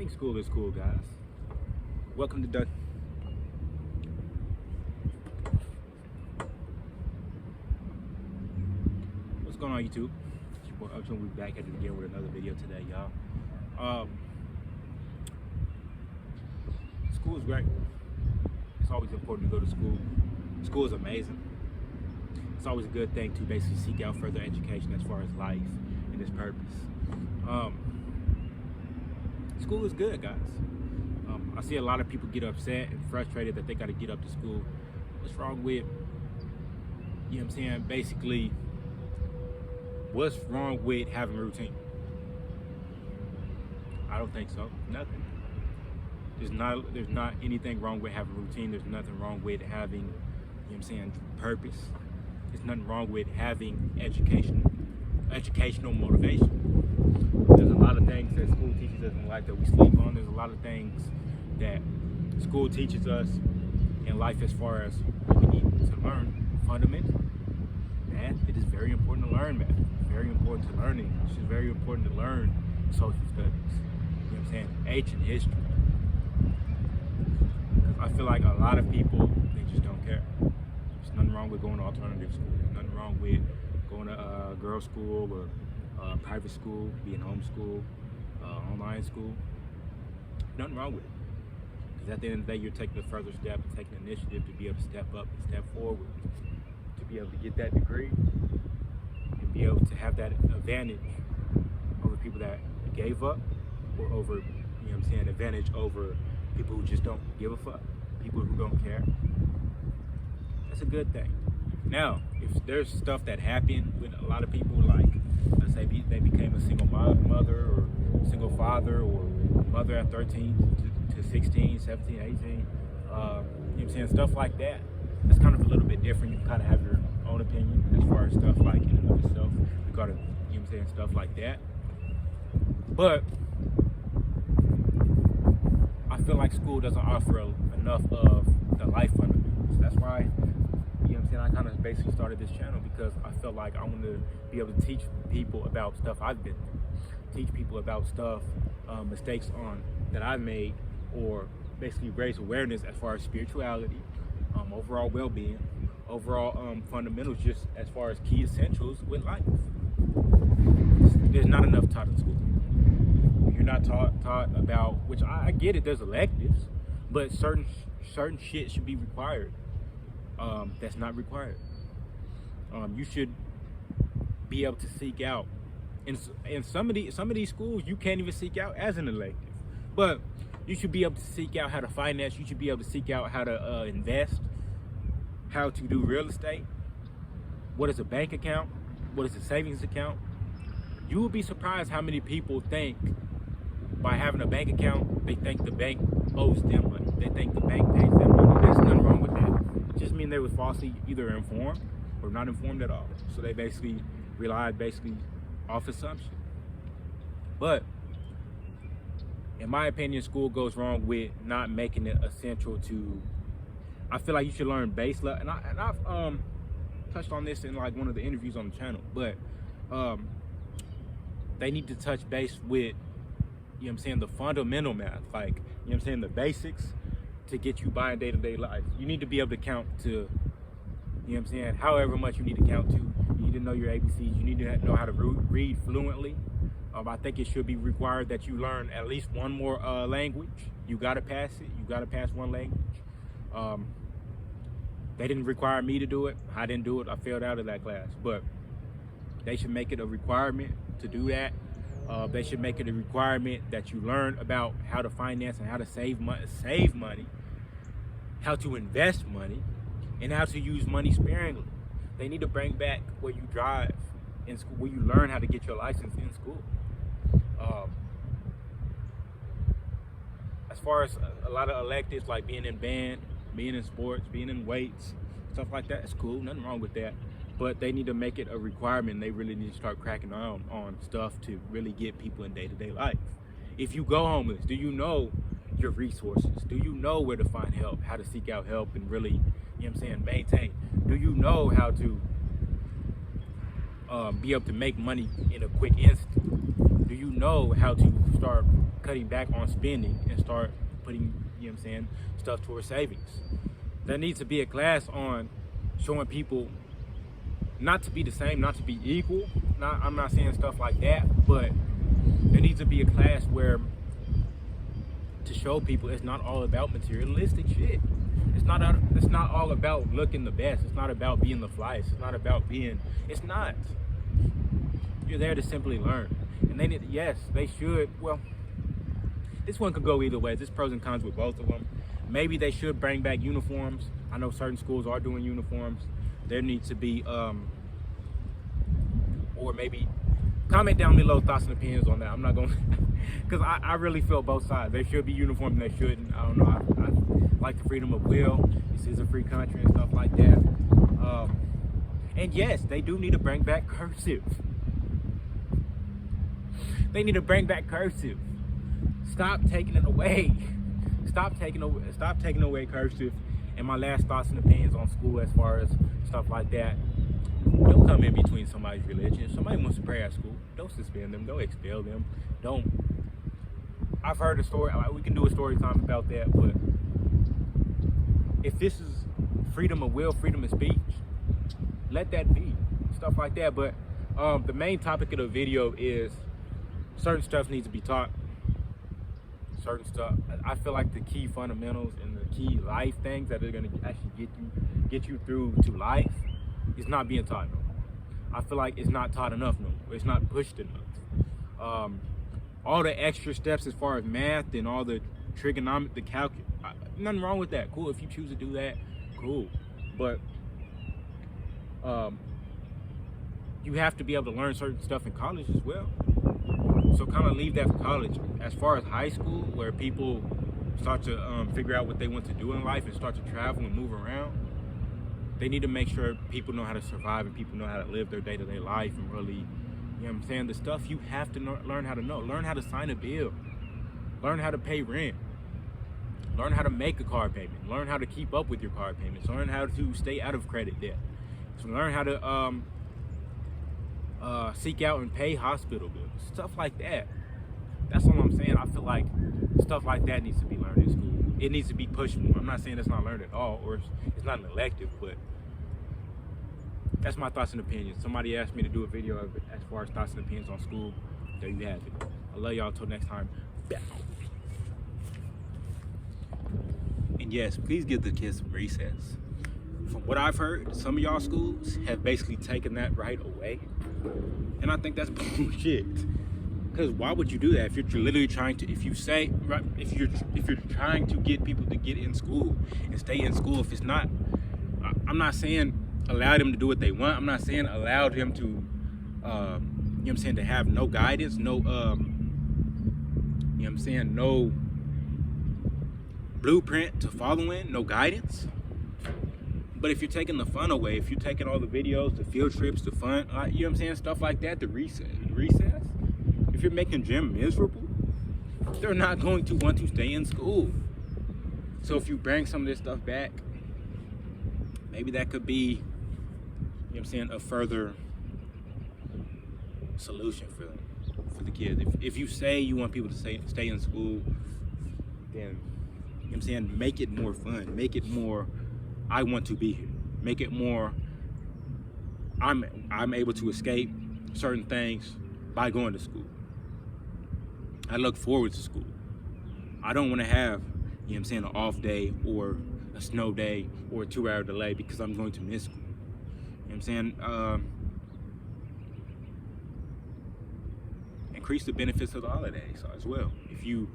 think school is cool, guys. Welcome to Dutch. What's going on, YouTube? It's your boy Upton. We're back at it again with another video today, y'all. School is great. It's always important to go to school. School is amazing. It's always a good thing to basically seek out further education as far as life and its purpose. School is good, guys. I see a lot of people get upset and frustrated that they got to get up to school. What's wrong with, you know what I'm saying, basically, what's wrong with having a routine? I don't think so. Nothing. There's not anything wrong with having a routine. There's nothing wrong with having, you know what I'm saying, purpose. There's nothing wrong with having educational motivation. There's a lot of things that school teaches us in life that we sleep on. There's a lot of things that school teaches us in life as far as what we need to learn. Fundamentals. Math, it is very important to learn math. It's very important to learn English. It's very important to learn social studies. You know what I'm saying? Ancient history. I feel like a lot of people, they just don't care. There's nothing wrong with going to alternative school. There's nothing wrong with going to girls' school or private school, being homeschool, online school. Nothing wrong with it. Because at the end of the day, you're taking a further step and taking initiative to be able to step up and step forward, to be able to get that degree and be able to have that advantage over people that gave up, or over, you know what I'm saying, advantage over people who just don't give a fuck, people who don't care. That's a good thing. Now, if there's stuff that happened with a lot of people, like, let's say they became a single mother or single father, or mother at 13 to 16, 17, 18, you know what I'm saying, stuff like that. That's kind of a little bit different. You can kind of have your own opinion as far as stuff like in and of itself, regarding, you know what I'm saying, stuff like that. But I feel like school doesn't offer enough of the life fundamentals. That's why, you know what I'm saying, I kind of basically started this channel, because I felt like I wanted to be able to teach people about stuff I've been through, teach people about stuff, mistakes that I've made, or basically raise awareness as far as spirituality, overall well-being, overall fundamentals, just as far as key essentials with life. There's not enough taught in school. You're not taught about, which I get it, there's electives, but certain shit should be required. That's not required. You should be able to seek out, in some of these schools you can't even seek out as an elective, but you should be able to seek out how to finance. You should be able to seek out how to invest, how to do real estate, what is a bank account, what is a savings account. You will be surprised how many people think by having a bank account, they think the bank owes them money. They think the bank pays them money. There's nothing wrong with that. It just means they were falsely either informed or not informed at all. So they basically relied off assumption. But in my opinion, school goes wrong with not making it essential to. I feel like you should learn base level, and I've touched on this in like one of the interviews on the channel, but they need to touch base with, you know what I'm saying, the fundamental math, like, you know what I'm saying, the basics to get you by in day-to-day life. You need to be able to count to, you know what I'm saying, however much you need to count to. You need to know your ABCs. You need to know how to read fluently. I think it should be required that you learn at least one more language. You got to pass it. You got to pass one language. They didn't require me to do it. I didn't do it. I failed out of that class. But they should make it a requirement to do that. They should make it a requirement that you learn about how to finance and how to save money, how to invest money, and how to use money sparingly. They need to bring back where you drive in school, where you learn how to get your license in school. As far as a lot of electives, like being in band, being in sports, being in weights, stuff like that, it's cool, nothing wrong with that. But they need to make it a requirement. They really need to start cracking down on stuff to really get people in day-to-day life. If you go homeless, do you know your resources? Do you know where to find help, how to seek out help and really, you know what I'm saying, maintain? Do you know how to be able to make money in a quick instant? Do you know how to start cutting back on spending and start putting, stuff towards savings. There needs to be a class on showing people not to be the same, not to be equal. I'm not saying stuff like that, but there needs to be a class where to show people it's not all about materialistic shit. It's not all about looking the best. It's not about being the flyest. It's not about being. It's not. You're there to simply learn, and they should. Well, this one could go either way. There's pros and cons with both of them. Maybe they should bring back uniforms. I know certain schools are doing uniforms. There needs to be, or maybe comment down below thoughts and opinions on that. I'm not going, because I really feel both sides. There should be uniforms and there shouldn't. I don't know. I like the freedom of will. This is a free country and stuff like that. And yes, they do need to bring back cursive. They need to bring back cursive. Stop taking it away. Stop taking away cursive. And my last thoughts and opinions on school as far as stuff like that. Don't come in between somebody's religion. If somebody wants to pray at school, don't suspend them. Don't expel them. I've heard a story. We can do a story time about that. But if this is freedom of will, freedom of speech, let that be. Stuff like that. But the main topic of the video is certain stuff needs to be taught. Certain stuff. I feel like the key fundamentals and the key life things that are going to actually get you through to life is not being taught. No. I feel like it's not taught enough. No, it's not pushed enough. All the extra steps as far as math and all the trigonometry, the calculus. Nothing wrong with that. Cool. If you choose to do that, cool. But you have to be able to learn certain stuff in college as well. So kind of leave that to college. As far as high school, where people start to figure out what they want to do in life and start to travel and move around, they need to make sure people know how to survive and people know how to live their day-to-day life and really, the stuff you have to learn how to know. Learn how to sign a bill. Learn how to pay rent. Learn how to make a car payment. Learn how to keep up with your car payments. Learn how to stay out of credit debt. So learn how to seek out and pay hospital bills, stuff like that. That's all I'm saying. I feel like stuff like that needs to be learned in school. It needs to be pushed more. I'm not saying it's not learned at all, or it's not an elective, but that's my thoughts and opinions. Somebody asked me to do a video of it as far as thoughts and opinions on school. There you have it. I love y'all. Till next time. And yes, please give the kids some recess. From what I've heard, some of y'all schools have basically taken that right away. And I think that's bullshit. Because why would you do that if you're literally trying to, if you're trying to get people to get in school and stay in school, if it's not, I'm not saying allow them to do what they want. I'm not saying allow them to, to have no guidance, no, no blueprint to follow in, no guidance. But if you're taking the fun away, if you're taking all the videos, the field trips, the fun, stuff like that, the recess, if you're making them miserable, they're not going to want to stay in school. So if you bring some of this stuff back, maybe that could be, a further solution for the kids. If you say you want people to stay in school, then, make it more fun, make it more, I want to be here. Make it more, I'm able to escape certain things by going to school. I look forward to school. I don't want to have, an off day or a snow day or a 2-hour delay because I'm going to miss school. Increase the benefits of the holidays as well. If you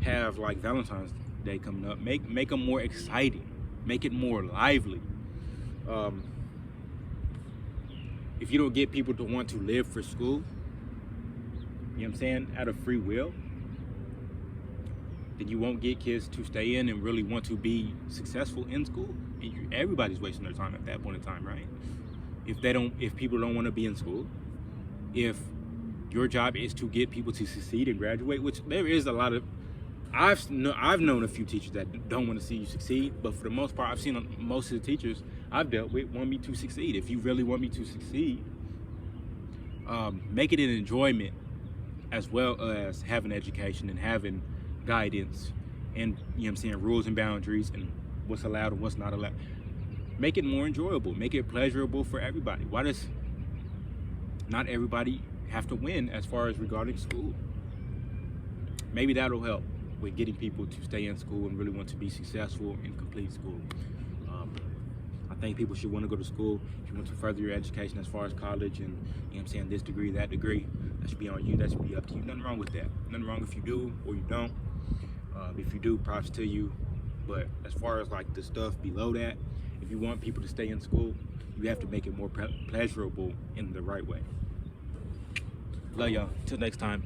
have like Valentine's Day coming up, make them more exciting. Make it more lively. If you don't get people to want to live for school, out of free will, then you won't get kids to stay in and really want to be successful in school. And everybody's wasting their time at that point in time, right? If people don't want to be in school, if your job is to get people to succeed and graduate, which there is a lot of, I've known a few teachers that don't want to see you succeed, but for the most part, I've seen most of the teachers I've dealt with want me to succeed. If you really want me to succeed, make it an enjoyment as well as having education and having guidance and, you know what I'm saying, rules and boundaries and what's allowed and what's not allowed. Make it more enjoyable, make it pleasurable for everybody. Why does not everybody have to win as far as regarding school? Maybe that'll help with getting people to stay in school and really want to be successful and complete school. I think people should want to go to school. If you want to further your education as far as college and, you know what I'm saying, this degree, that degree, that should be on you. That should be up to you. Nothing wrong with that. Nothing wrong if you do or you don't. If you do, props to you. But as far as like the stuff below that, if you want people to stay in school, you have to make it more pleasurable in the right way. Love y'all. Till next time.